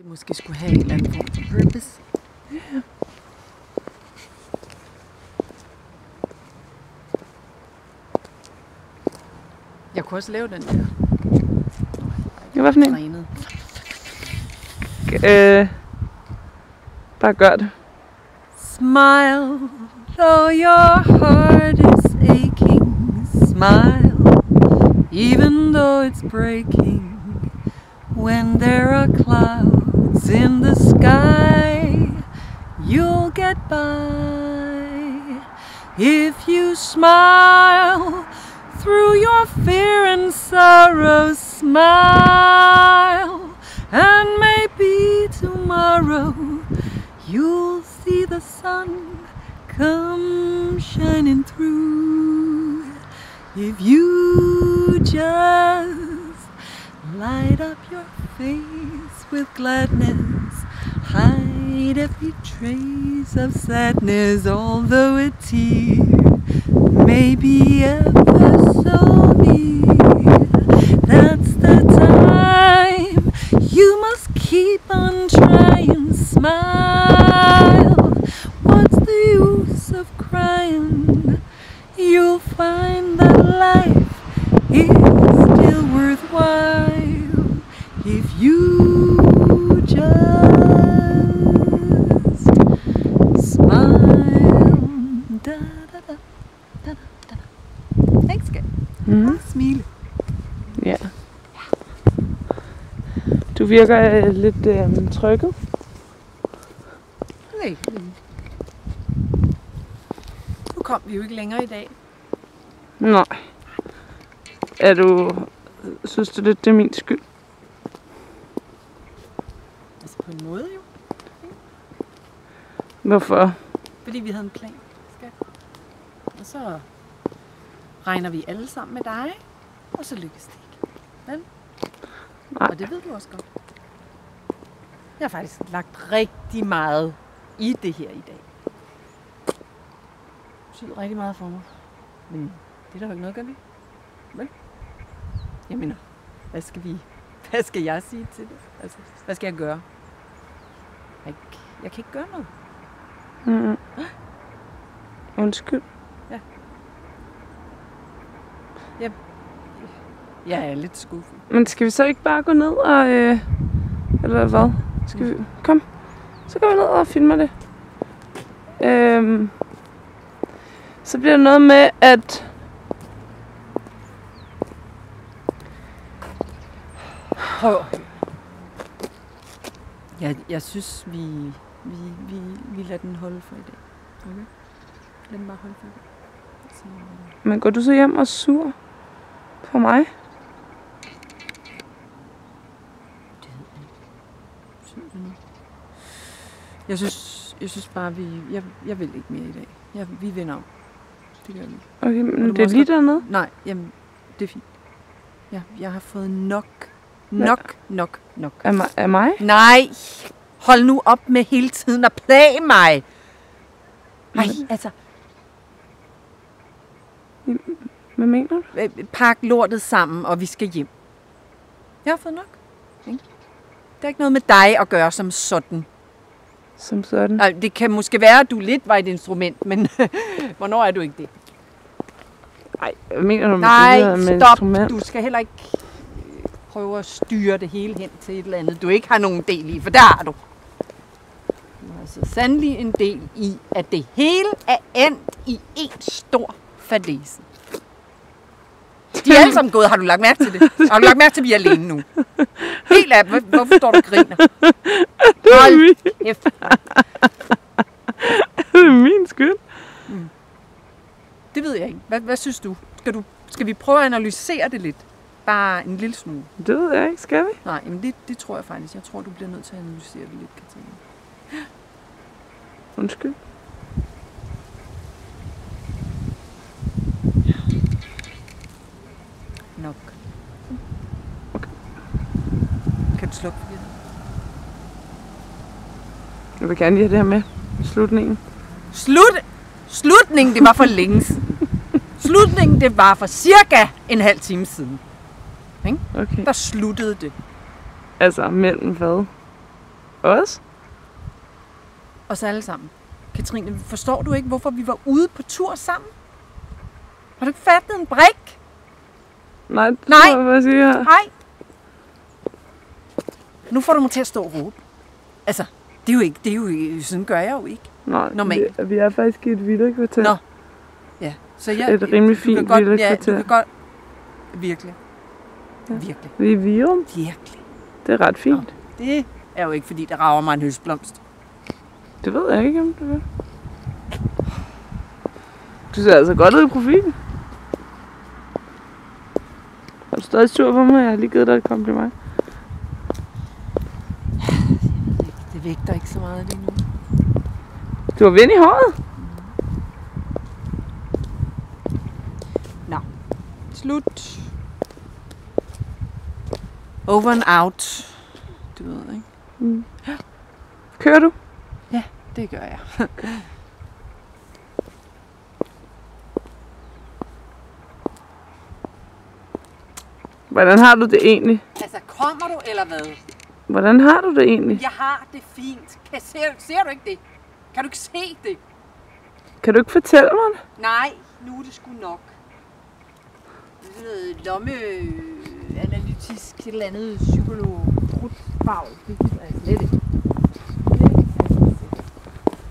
det måske skulle have en eller anden form for purpose. Ja. Jeg kunne også lave den der. Ja, hvad for en? Trænet. Bare gør det. Smile, though your heart is aching. Smile, even though it's breaking. When there are clouds in the sky, you'll get by. If you smile through your fear and sorrow, smile, and maybe tomorrow you'll see the sun come shining through. If you just light up your face with gladness, hide every trace of sadness, although a tear may be ever so near. That's the time you must keep on trying. Smile, what's the use of crying? You'll find that life is still worthwhile if you just smile. Da, da, da, da, da, da. Ikke skat? Smile. Ja. Du virker lidt trykket. Nej. Nu kom vi jo ikke længere i dag. Nej. Synes du lidt, det er min skyld? Altså på en måde jo. Hvorfor? Fordi vi havde en plan, skat. Og så regner vi alle sammen med dig, og så lykkes det ikke. Vel? Nej. Og det ved du også godt. Jeg har faktisk lagt rigtig meget i det her i dag. Det betyder rigtig meget for mig. Men det er der jo ikke noget at gøre ved. Vel? Jeg mener, hvad skal jeg sige til det? Altså, hvad skal jeg gøre? Jeg kan ikke gøre noget. Mm. Undskyld. Ja. Jeg er lidt skuffet. Men skal vi så ikke bare gå ned og... eller hvad? Skal vi... Kom. Så går vi ned og filmer det. Så bliver det noget med, at... Prøv. Jeg synes, vi lader den holde for i dag. Okay? Lad den bare holde for i dag. Så... Men går du så hjem og sur på mig? Jeg synes bare, jeg vil ikke mere i dag. Vi vinder om. Det gør vi. Okay, men det er lige dernede? Nej, jamen, det er fint. Ja, jeg har fået nok. Af mig? Nej! Hold nu op med hele tiden at plage mig! Nej, altså... Hvad mener du? Pak lortet sammen, og vi skal hjem. Jeg har fået nok. Ikke? Det er ikke noget med dig at gøre som sådan. Som sådan? Nej, det kan måske være, at du lidt var et instrument, men hvornår er du ikke det? Nej, hvad mener du med stop. instrument? Du skal heller ikke prøve at styre det hele hen til et eller andet, du ikke har nogen del i, for der har du. Du har så sandelig en del i, at det hele er endt i en stor fadese. De er alle sammen gået. Har du lagt mærke til det? Har du lagt mærke til, at vi er alene nu? Helt af. Hvorfor står du og griner? Hold kæft. Det er min skyld. Det ved jeg ikke. Hvad synes du? Skal vi prøve at analysere det lidt? Bare en lille smule. Det ved jeg ikke. Skal vi? Nej, men det tror jeg faktisk. Jeg tror, du bliver nødt til at analysere det lidt, Katrine. Undskyld. Nok. Okay. Kan du slukke for det? Jeg vil gerne lige have det her med. Slutningen. Slutningen, det var for længe siden. Slutningen, det var for cirka en halv time siden. Okay. Der sluttede det. Altså mellem hvad? Os? Os alle sammen. Katrine, forstår du ikke, hvorfor vi var ude på tur sammen? Har du ikke fattet en brik? Nej, det Nej. tror jeg, hvad jeg siger her. Nej. Nu får du mig til at stå og råbe. Altså, det er jo ikke, sådan gør jeg jo ikke. Nej, Normalt. vi er faktisk i et villakvarter. Nå. Ja, så jeg... Et rimelig fint villakvarter. Ja, du kan godt... Virkelig. Ja. Virkelig. Vi er i Virum. Virkelig. Det er ret fint. Nå, det er jo ikke, fordi der rager mig en høstblomst. Det ved jeg ikke, om det vil. Du ser altså godt ud i profilen. Er du stadig sur på mig? Jeg har lige givet dig et kompliment. Det vægter ikke så meget lige nu. Du har vind i håret. Nå. Slut. Over and out. Du ved, ikke? Mm. Kører du? Ja, det gør jeg. Hvordan har du det egentlig? Altså, kommer du eller hvad? Hvordan har du det egentlig? Jeg har det fint. Ser du ikke det? Kan du ikke se det? Kan du ikke fortælle mig det? Nej, nu er det sgu nok. Det er sådan noget lommeanalytisk et eller andet psykolog. Brudfarve. Det gider jeg slet ikke.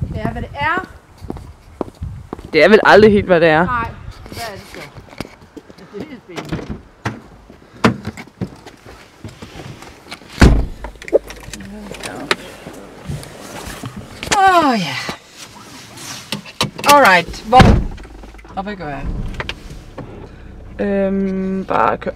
Det er, hvad det er. Det er vel aldrig helt, hvad det er. Nej, hvad er det så? Det er spændende. Ja. Alright, hvor? Og hvad gør jeg? Bare kør.